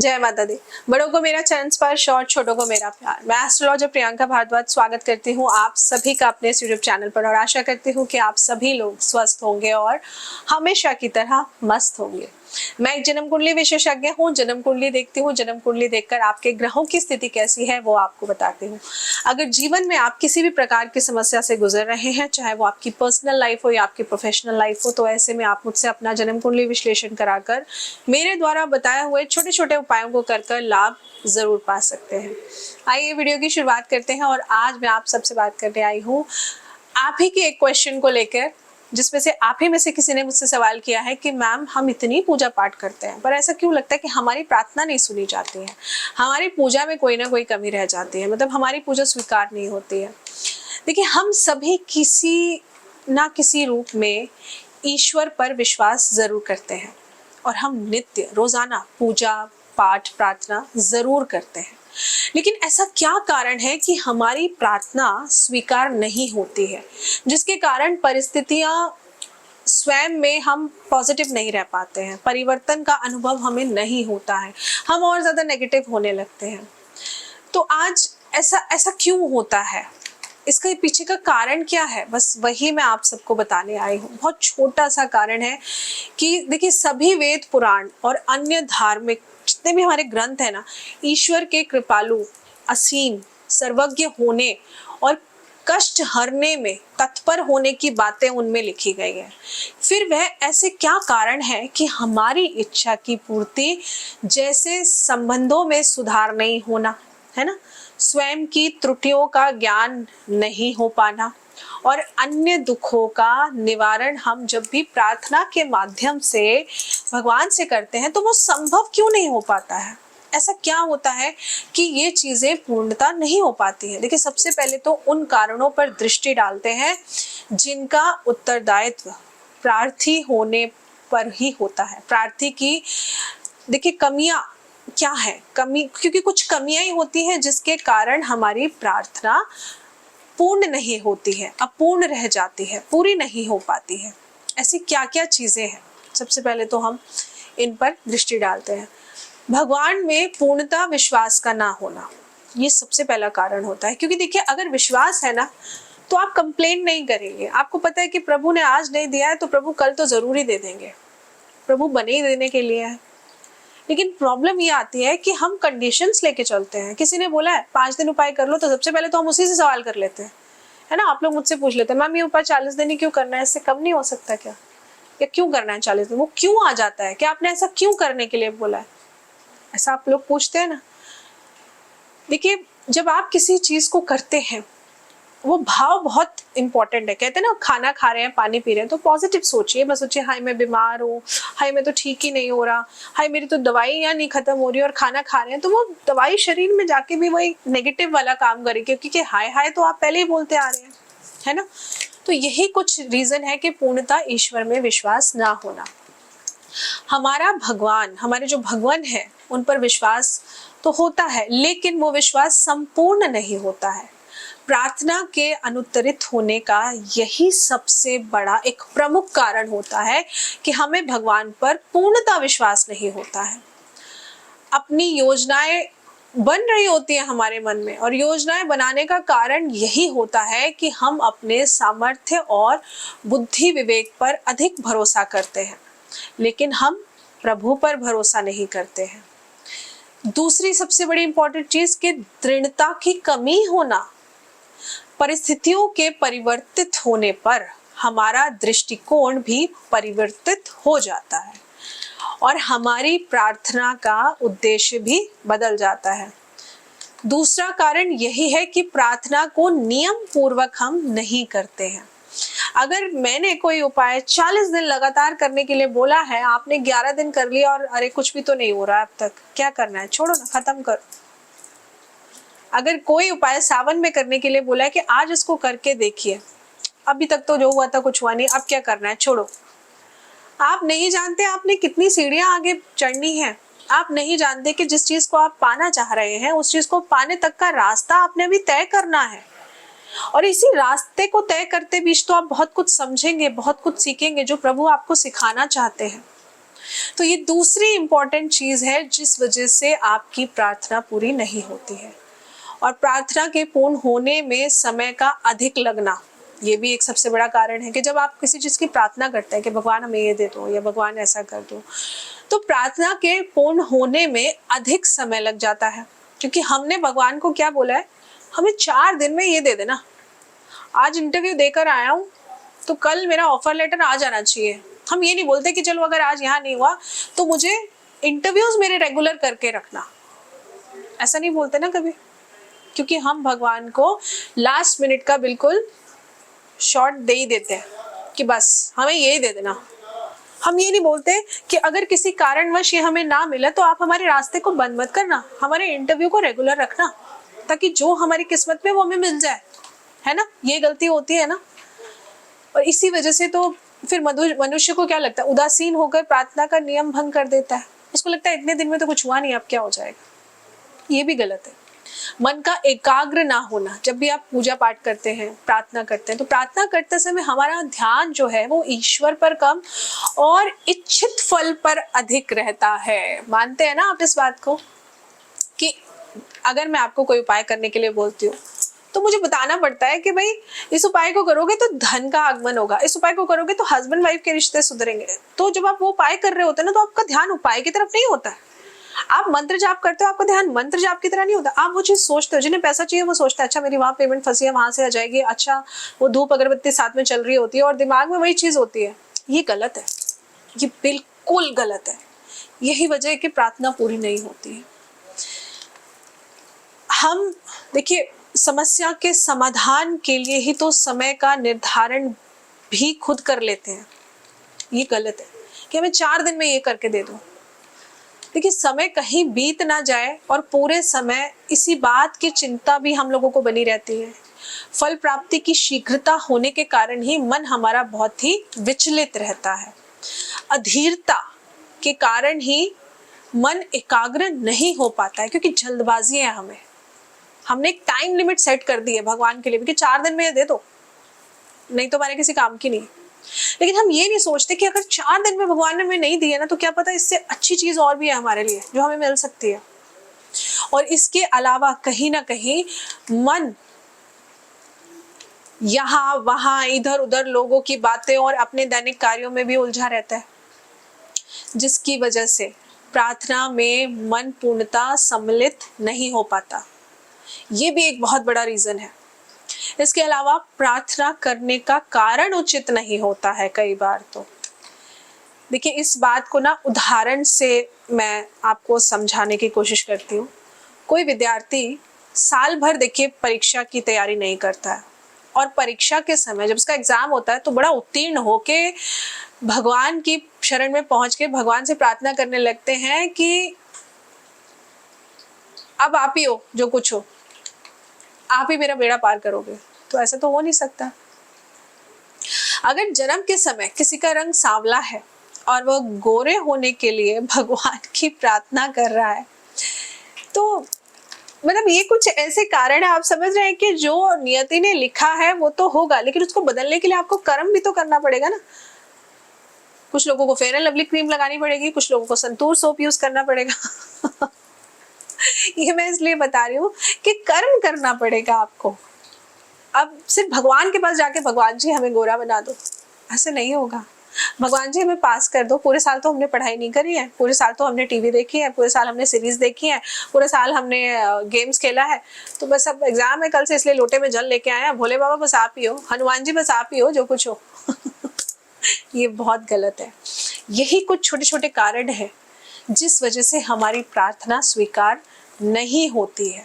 जय माता दी। बड़ों को मेरा चरण स्पर्श और छोटों को मेरा प्यार। मैं एस्ट्रोलॉजर प्रियंका भारद्वाज स्वागत करती हूँ आप सभी का अपने इस यूट्यूब चैनल पर और आशा करती हूँ कि आप सभी लोग स्वस्थ होंगे और हमेशा की तरह मस्त होंगे। मैं एक जन्म कुंडली विशेषज्ञ हूँ। जन्म कुंडली देखती हूँ। जन्म कुंडली देखकर आपके ग्रहों की स्थिति कैसी है वो आपको बताती हूँ। अगर जीवन में आप किसी भी प्रकार की समस्या से गुजर रहे हैं, चाहे वो आपकी पर्सनल लाइफ हो या आपकी प्रोफेशनल लाइफ हो, तो ऐसे में आप मुझसे अपना जन्म कुंडली विश्लेषण कराकर मेरे द्वारा बताए हुए छोटे छोटे उपायों को कर लाभ जरूर पा सकते हैं। आइए वीडियो की शुरुआत करते हैं और आज मैं आप सबसे बात करने आई हूँ आप ही के एक क्वेश्चन को लेकर, जिसमें से आप ही में से किसी ने मुझसे सवाल किया है कि मैम हम इतनी पूजा पाठ करते हैं पर ऐसा क्यों लगता है कि हमारी प्रार्थना नहीं सुनी जाती है, हमारी पूजा में कोई ना कोई कमी रह जाती है, मतलब हमारी पूजा स्वीकार नहीं होती है। देखिए, हम सभी किसी ना किसी रूप में ईश्वर पर विश्वास जरूर करते हैं और हम नित्य रोजाना पूजा पाठ प्रार्थना जरूर करते हैं, लेकिन ऐसा क्या कारण है कि हमारी प्रार्थना स्वीकार नहीं होती है, जिसके कारण परिस्थितियां स्वयं में हम पॉजिटिव नहीं रह पाते हैं, परिवर्तन का अनुभव हमें नहीं होता है, हम और ज्यादा नेगेटिव होने लगते हैं। तो आज ऐसा ऐसा क्यों होता है, इसका पीछे का कारण क्या है, बस वही मैं आप सबको बताने आई हूँ। बहुत छोटा सा कारण है कि देखिए, सभी वेद पुराण और अन्य धार्मिक जितने भी हमारे ग्रंथ है ना, ईश्वर के कृपालु, असीम, सर्वज्ञ होने और कष्ट हरने में तत्पर होने की बातें उनमें लिखी गई है। फिर वह ऐसे क्या कारण है कि हमारी इच्छा की पूर्ति, जैसे संबंधों में सुधार नहीं होना, है ना, स्वयं की त्रुटियों का ज्ञान नहीं हो पाना और अन्य दुखों का निवारण हम जब भी प्रार्थना के माध्यम से भगवान से करते हैं तो वो संभव क्यों नहीं हो पाता है। ऐसा क्या होता है कि ये चीजें पूर्णता नहीं हो पाती है। देखिए, सबसे पहले तो उन कारणों पर दृष्टि डालते हैं जिनका उत्तरदायित्व प्रार्थी होने पर ही होता है। प्रार्थी की देखिए कमियां क्या है, कमी, क्योंकि कुछ कमियां ही होती हैं जिसके कारण हमारी प्रार्थना पूर्ण नहीं होती है, अपूर्ण रह जाती है, पूरी नहीं हो पाती है। ऐसी क्या क्या चीजें हैं, सबसे पहले तो हम इन पर दृष्टि डालते हैं। भगवान में पूर्णता विश्वास का ना होना, ये सबसे पहला कारण होता है। क्योंकि देखिए, अगर विश्वास है ना तो आप कंप्लेंट नहीं करेंगे। आपको पता है कि प्रभु ने आज नहीं दिया है तो प्रभु कल तो जरूर ही दे देंगे, प्रभु बने ही देने के लिए है। लेकिन प्रॉब्लम ये आती है कि हम कंडीशंस लेके चलते हैं। किसी ने बोला है 5 दिन उपाय कर लो, तो सबसे पहले तो हम उसी से सवाल कर लेते हैं, है ना। आप लोग मुझसे पूछ लेते हैं मैम ये उपाय 40 दिन ही क्यों करना है, इससे कम नहीं हो सकता क्या, या क्यों करना है 40 दिन, वो क्यों आ जाता है कि आपने ऐसा क्यों करने के लिए बोला है, ऐसा आप लोग पूछते हैं ना। देखिए, जब आप किसी चीज को करते हैं वो भाव बहुत इंपॉर्टेंट है। कहते हैं ना, खाना खा रहे हैं, पानी पी रहे हैं, तो पॉजिटिव सोचिए, बस सोचिए हाय मैं बीमार हूँ, हाय मैं तो ठीक ही नहीं हो रहा, हाय मेरी तो दवाइयाँ नहीं खत्म हो रही, और खाना खा रहे हैं तो वो दवाई शरीर में जाके भी वही नेगेटिव वाला काम करेगी, क्योंकि हाय हाय तो आप पहले ही बोलते आ रहे हैं, है ना। तो यही कुछ रीजन है कि पूर्णता ईश्वर में विश्वास ना होना। हमारा भगवान, हमारे जो भगवान है उन पर विश्वास तो होता है, लेकिन वो विश्वास संपूर्ण नहीं होता है। प्रार्थना के अनुत्तरित होने का यही सबसे बड़ा एक प्रमुख कारण होता है कि हमें भगवान पर पूर्णता विश्वास नहीं होता है। अपनी योजनाएं बन रही होती है हमारे मन में, और योजनाएं बनाने का कारण यही होता है कि हम अपने सामर्थ्य और बुद्धि विवेक पर अधिक भरोसा करते हैं, लेकिन हम प्रभु पर भरोसा नहीं करते हैं। दूसरी सबसे बड़ी इंपॉर्टेंट चीज कि दृढ़ता की कमी होना। परिस्थितियों के परिवर्तित होने पर हमारा दृष्टिकोण भी परिवर्तित हो जाता है और हमारी प्रार्थना का उद्देश्य भी बदल जाता है। दूसरा कारण यही है कि प्रार्थना को नियम पूर्वक हम नहीं करते हैं। अगर मैंने कोई उपाय 40 दिन लगातार करने के लिए बोला है, आपने 11 दिन कर लिया और अरे कुछ भी तो नहीं हो रहा अब तक, क्या करना है, छोड़ो ना, खत्म करो। अगर कोई उपाय सावन में करने के लिए बोला है कि आज इसको करके देखिए, अभी तक तो जो हुआ था कुछ हुआ नहीं, अब क्या करना है, छोड़ो। आप नहीं जानते आपने कितनी सीढ़ियां आगे चढ़नी है। आप नहीं जानते कि जिस चीज को आप पाना चाह रहे हैं उस चीज को पाने तक का रास्ता आपने अभी तय करना है, और इसी रास्ते को तय करते बीच तो आप बहुत कुछ समझेंगे, बहुत कुछ सीखेंगे जो प्रभु आपको सिखाना चाहते हैं। तो ये दूसरी इंपॉर्टेंट चीज है जिस वजह से आपकी प्रार्थना पूरी नहीं होती है। और प्रार्थना के पूर्ण होने में समय का अधिक लगना, ये भी एक सबसे बड़ा कारण है कि जब आप किसी चीज की प्रार्थना करते हैं कि भगवान हमें ये दे दो या भगवान ऐसा कर दो, तो प्रार्थना के पूर्ण होने में अधिक समय लग जाता है। क्योंकि हमने भगवान को क्या बोला है, हमें 4 दिन में ये दे देना। आज इंटरव्यू देकर आया हूँ तो कल मेरा ऑफर लेटर आ जाना चाहिए। हम ये नहीं बोलते कि चलो अगर आज यहाँ नहीं हुआ तो मुझे इंटरव्यूज मेरे रेगुलर करके रखना, ऐसा नहीं बोलते ना कभी। क्योंकि हम भगवान को लास्ट मिनट का बिल्कुल शॉर्ट दे ही देते हैं कि बस हमें यही दे देना। हम ये नहीं बोलते कि अगर किसी कारणवश ये हमें ना मिला तो आप हमारे रास्ते को बंद मत करना, हमारे इंटरव्यू को रेगुलर रखना, ताकि जो हमारी किस्मत में वो हमें मिल जाए, है ना। ये गलती होती है ना। और इसी वजह से तो फिर मनुष्य को क्या लगता है, उदासीन होकर प्रार्थना का नियम भंग कर देता है। उसको लगता है इतने दिन में तो कुछ हुआ नहीं, अब क्या हो जाएगा। ये भी गलत है। मन का एकाग्र ना होना, जब भी आप पूजा पाठ करते हैं, प्रार्थना करते हैं, तो प्रार्थना करते समय हमारा ध्यान जो है वो ईश्वर पर कम और इच्छित फल पर अधिक रहता है। मानते हैं ना आप इस बात को कि अगर मैं आपको कोई उपाय करने के लिए बोलती हूँ तो मुझे बताना पड़ता है कि भाई इस उपाय को करोगे तो धन का आगमन होगा, इस उपाय को करोगे तो हस्बैंड वाइफ के रिश्ते सुधरेंगे। तो जब आप वो उपाय कर रहे होते हैं ना, तो आपका ध्यान उपाय की तरफ नहीं होता है। आप मंत्र जाप करते हो, आपका ध्यान मंत्र जाप की तरह नहीं होता। आप वो चीज सोचते हो, जिन्हें पैसा चाहिए वो सोचता है अच्छा मेरी वहां पेमेंट फंसी है, वहां से आ जाएगी, अच्छा वो धूप अगरबत्ती साथ में चल रही होती है और दिमाग में वही चीज होती है। ये गलत है, ये बिल्कुल गलत है। यही वजह है कि प्रार्थना पूरी नहीं होती है। हम देखिए समस्या के समाधान के लिए ही तो समय का निर्धारण भी खुद कर लेते हैं। ये गलत है कि हमें 4 दिन में ये करके दे दो। देखिए समय कहीं बीत ना जाए और पूरे समय इसी बात की चिंता भी हम लोगों को बनी रहती है। फल प्राप्ति की शीघ्रता होने के कारण ही मन हमारा बहुत ही विचलित रहता है। अधीरता के कारण ही मन एकाग्र नहीं हो पाता है, क्योंकि जल्दबाजी है। हमने एक टाइम लिमिट सेट कर दी है भगवान के लिए कि 4 दिन में ये दे दो, नहीं तो हमारे किसी काम की नहीं। लेकिन हम ये नहीं सोचते कि अगर 4 दिन में भगवान ने हमें नहीं दिया ना, तो क्या पता इससे अच्छी चीज और भी है हमारे लिए जो हमें मिल सकती है। और इसके अलावा कहीं ना कहीं मन यहाँ वहां इधर उधर लोगों की बातें और अपने दैनिक कार्यों में भी उलझा रहता है, जिसकी वजह से प्रार्थना में मन पूर्णता सम्मिलित नहीं हो पाता। ये भी एक बहुत बड़ा रीजन है। इसके अलावा प्रार्थना करने का कारण उचित नहीं होता है कई बार। तो देखिए इस बात को ना उदाहरण से मैं आपको समझाने की कोशिश करती हूँ। कोई विद्यार्थी साल भर देखिए परीक्षा की तैयारी नहीं करता है, और परीक्षा के समय जब उसका एग्जाम होता है तो बड़ा उत्तीर्ण होके भगवान की शरण में पहुंच के भगवान से प्रार्थना करने लगते हैं कि अब आप ही हो, जो कुछ हो आप ही मेरा बेड़ा पार करोगे। तो ऐसा तो हो नहीं सकता। अगर जन्म के समय किसी का रंग सांवला है और वह गोरे होने के लिए भगवान की प्रार्थना कर रहा है, तो मतलब ये कुछ ऐसे कारण है, आप समझ रहे हैं कि जो नियति ने लिखा है वो तो होगा, लेकिन उसको बदलने के लिए आपको कर्म भी तो करना पड़ेगा ना। कुछ लोगों को फेयर एंड लवली क्रीम लगानी पड़ेगी, कुछ लोगों को संतूर सोप यूज करना पड़ेगा। ये मैं इसलिए बता रही हूँ कि कर्म करना पड़ेगा आपको। अब सिर्फ भगवान के पास जाके भगवान जी हमें गोरा बना दो, ऐसे नहीं होगा। भगवान जी हमें पास कर दो, पूरे साल तो हमने पढ़ाई नहीं करी है, पूरे साल तो हमने टीवी देखी है, पूरे साल हमने सीरीज देखी है, पूरे साल हमने गेम्स खेला है, तो बस अब एग्जाम है कल से, इसलिए लोटे में जल लेके आए हैं। भोले बाबा बस आप ही हो, हनुमान जी बस आप ही हो, जो कुछ हो। ये बहुत गलत है। यही कुछ छोटे छोटे कारण है जिस वजह से हमारी प्रार्थना स्वीकार नहीं होती है।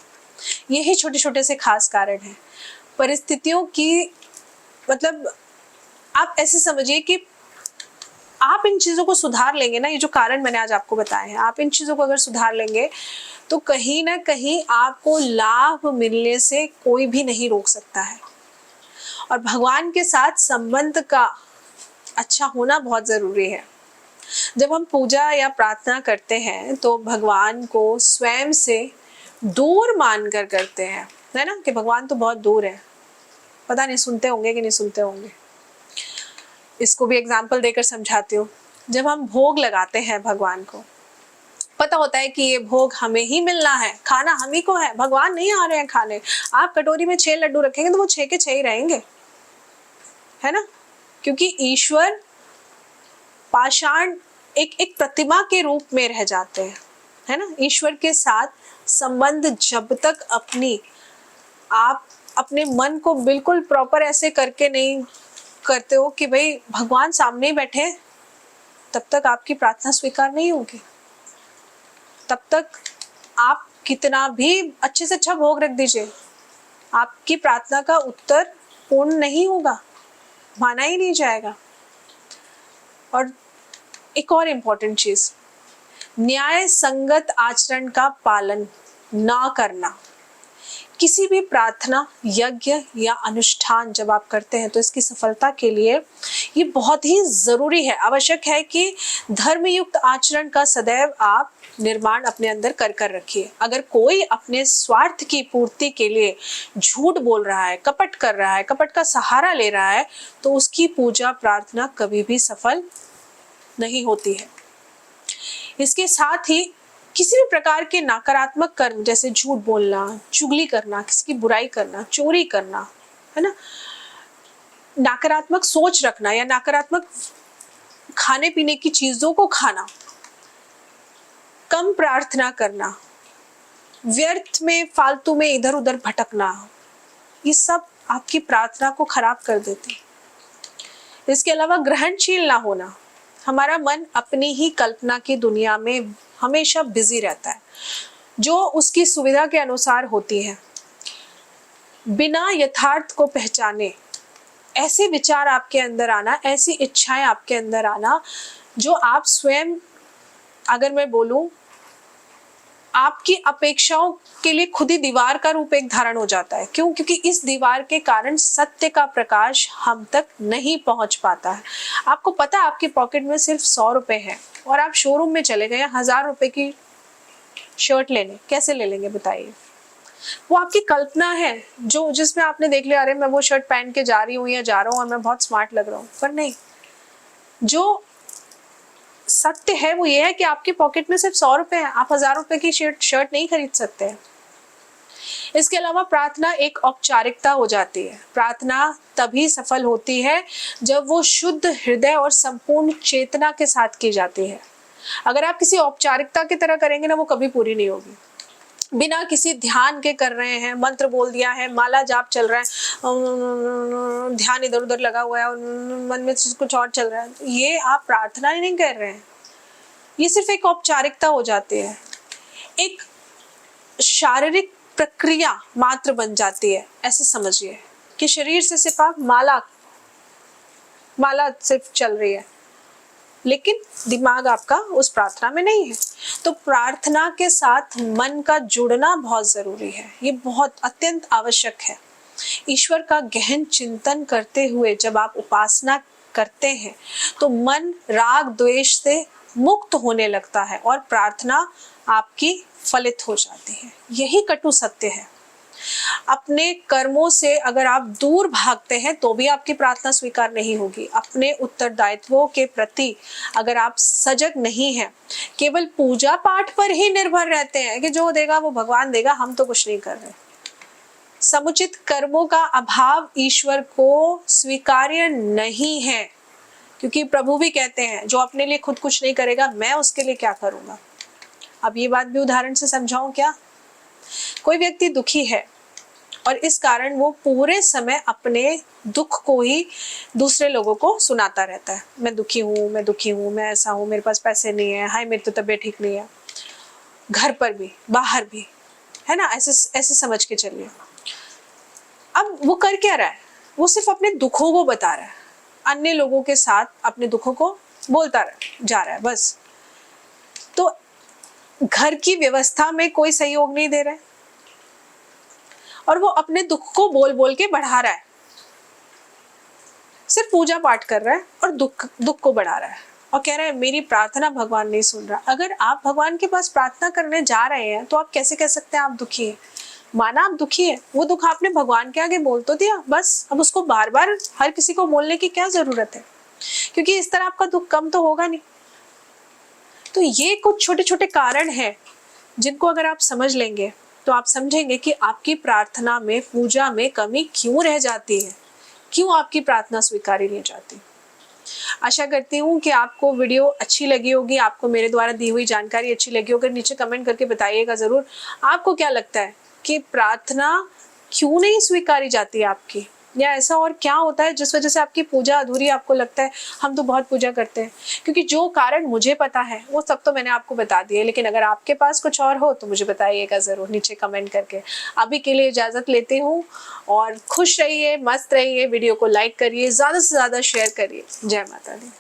यही छोटे छोटे से खास कारण है। परिस्थितियों की मतलब आप ऐसे समझिए कि आप इन चीजों को सुधार लेंगे ना, ये जो कारण मैंने आज आपको बताए हैं, आप इन चीजों को अगर सुधार लेंगे तो कहीं ना कहीं आपको लाभ मिलने से कोई भी नहीं रोक सकता है। और भगवान के साथ संबंध का अच्छा होना बहुत जरूरी है। जब हम पूजा या प्रार्थना करते हैं तो भगवान को स्वयं से दूर मानकर करते हैं, है ना, कि भगवान तो बहुत दूर है, पता नहीं सुनते होंगे कि नहीं सुनते होंगे। इसको भी एग्जाम्पल देकर समझाती हूँ। जब हम भोग लगाते हैं भगवान को, पता होता है कि ये भोग हमें ही मिलना है, खाना हम ही को है, भगवान नहीं आ रहे हैं खाने। आप कटोरी में 6 लड्डू रखेंगे तो वो 6 के 6 ही रहेंगे, है ना, क्योंकि ईश्वर पाषाण एक प्रतिमा के रूप में रह जाते हैं, है ना। ईश्वर के साथ संबंध जब तक आप अपने मन को बिल्कुल प्रॉपर ऐसे करके नहीं करते हो कि भाई भगवान सामने ही बैठे, तब तक आपकी प्रार्थना स्वीकार नहीं होगी। तब तक आप कितना भी अच्छे से अच्छा भोग रख दीजिए, आपकी प्रार्थना का उत्तर पूर्ण नहीं होगा, माना ही नहीं जाएगा। और एक और इम्पोर्टेंट चीज, न्याय संगत आचरण का पालन ना करना। किसी भी प्रार्थना, यज्ञ या अनुष्ठान जब आप करते हैं तो इसकी सफलता के लिए ये बहुत ही जरूरी है, आवश्यक है कि धर्मयुक्त आचरण का सदैव आप निर्माण अपने अंदर कर कर रखिए। अगर कोई अपने स्वार्थ की पूर्ति के लिए झूठ बोल रहा है, कपट कर रहा है, कपट का सहारा ले रहा है, तो उसकी पूजा प्रार्थना कभी भी सफल नहीं होती है। इसके साथ ही किसी भी प्रकार के नकारात्मक कर्म जैसे झूठ बोलना, चुगली करना, किसी की बुराई करना, चोरी करना, है ना, नकारात्मक सोच रखना या नकारात्मक खाने पीने की चीजों को खाना, कम प्रार्थना करना, व्यर्थ में फालतू में इधर उधर भटकना, ये सब आपकी प्रार्थना को खराब कर देते हैं। इसके अलावा ग्रहणशील ना होना, हमारा मन अपनी ही कल्पना की दुनिया में हमेशा बिजी रहता है, जो उसकी सुविधा के अनुसार होती है, बिना यथार्थ को पहचाने ऐसे विचार आपके अंदर आना, ऐसी इच्छाएं आपके अंदर आना जो आप स्वयं, अगर मैं बोलूं, आपकी अपेक्षाओं के लिए खुद ही दीवार का रूप एक धारण हो जाता है। क्यों? क्योंकि इस दीवार के कारण सत्य का प्रकाश हम तक नहीं पहुंच पाता है। आपको पता है आपकी पॉकेट में सिर्फ 100 रुपए है और आप शोरूम में चले गए 1000 रुपए की शर्ट लेने, कैसे ले लेंगे बताइए? वो आपकी कल्पना है जो जिसमें आपने देख लिया, अरे मैं वो शर्ट पहन के जा रही हूँ या जा रहा हूँ और मैं बहुत स्मार्ट लग रहा हूँ, पर नहीं, जो सत्य है वो ये है कि आपकी पॉकेट में सिर्फ 100 रुपए है, आप 1000 रुपए की शर्ट नहीं खरीद सकते हैं। इसके अलावा प्रार्थना एक औपचारिकता हो जाती है। प्रार्थना तभी सफल होती है जब वो शुद्ध हृदय और संपूर्ण चेतना के साथ की जाती है। अगर आप किसी औपचारिकता की तरह करेंगे ना, वो कभी पूरी नहीं होगी। बिना किसी ध्यान के कर रहे हैं, मंत्र बोल दिया है, माला जाप चल रहा है, ध्यान इधर उधर लगा हुआ है और मन में कुछ और चल रहा है, ये आप प्रार्थना ही नहीं कर रहे हैं, ये सिर्फ एक औपचारिकता हो जाती है, एक शारीरिक प्रक्रिया मात्र बन जाती है। ऐसे समझिए कि शरीर से सिर्फ आप माला सिर्फ चल रही है, लेकिन दिमाग आपका उस प्रार्थना में नहीं है। तो प्रार्थना के साथ मन का जुड़ना बहुत जरूरी है, ये बहुत अत्यंत आवश्यक है। ईश्वर का गहन चिंतन करते हुए जब आप उपासना करते हैं तो मन राग द्वेष से मुक्त होने लगता है और प्रार्थना आपकी फलित हो जाती है। यही कटु सत्य है। अपने कर्मों से अगर आप दूर भागते हैं तो भी आपकी प्रार्थना स्वीकार नहीं होगी। अपने उत्तरदायित्वों के प्रति अगर आप सजग नहीं हैं, केवल पूजा पाठ पर ही निर्भर रहते हैं कि जो देगा वो भगवान देगा, हम तो कुछ नहीं कर रहे, समुचित कर्मों का अभाव ईश्वर को स्वीकार्य नहीं है। क्योंकि प्रभु भी कहते हैं जो अपने लिए खुद कुछ नहीं करेगा मैं उसके लिए क्या करूंगा। अब ये बात भी उदाहरण से समझाऊं क्या? कोई व्यक्ति दुखी है और इस कारण वो पूरे समय अपने दुख को ही दूसरे लोगों को सुनाता रहता है, मैं दुखी हूँ, मैं दुखी हूँ, मैं ऐसा हूँ, मेरे पास पैसे नहीं है, हाय मेरी तो तबीयत ठीक नहीं है, घर पर भी बाहर भी, है ना, ऐसे समझ के चलिए। अब वो कर क्या रहा है? वो सिर्फ अपने दुखों को बता रहा है, अन्य लोगों के साथ अपने दुखों को बोलता जा रहा है बस। तो घर की व्यवस्था में कोई सहयोग नहीं दे रहा है और वो अपने दुख को बोल बोल के बढ़ा रहा है, सिर्फ पूजा पाठ कर रहा है और दुख को बढ़ा रहा है और कह रहा है मेरी प्रार्थना भगवान नहीं सुन रहा। अगर आप भगवान के पास प्रार्थना करने जा रहे हैं तो आप कैसे कह सकते हैं आप दुखी हैं? माना आप दुखी है, वो दुख आपने भगवान के आगे बोल तो दिया, बस अब उसको बार बार हर किसी को बोलने की क्या जरूरत है? क्योंकि इस तरह आपका दुख कम तो होगा नहीं। तो ये कुछ छोटे छोटे कारण हैं जिनको अगर आप समझ लेंगे तो आप समझेंगे कि आपकी प्रार्थना में, पूजा में कमी क्यों रह जाती है, क्यों आपकी प्रार्थना स्वीकारी नहीं जाती। आशा करती हूँ कि आपको वीडियो अच्छी लगी होगी, आपको मेरे द्वारा दी हुई जानकारी अच्छी लगी होगी। नीचे कमेंट करके बताइएगा ज़रूर आपको क्या लगता है कि प्रार्थना क्यों नहीं स्वीकारी जाती है आपकी, या ऐसा और क्या होता है जिस वजह से आपकी पूजा अधूरी आपको लगता है। हम तो बहुत पूजा करते हैं, क्योंकि जो कारण मुझे पता है वो सब तो मैंने आपको बता दिए, लेकिन अगर आपके पास कुछ और हो तो मुझे बताइएगा ज़रूर नीचे कमेंट करके। अभी के लिए इजाज़त लेती हूँ और खुश रहिए, मस्त रहिए, वीडियो को लाइक करिए, ज़्यादा से ज़्यादा शेयर करिए। जय माता दी।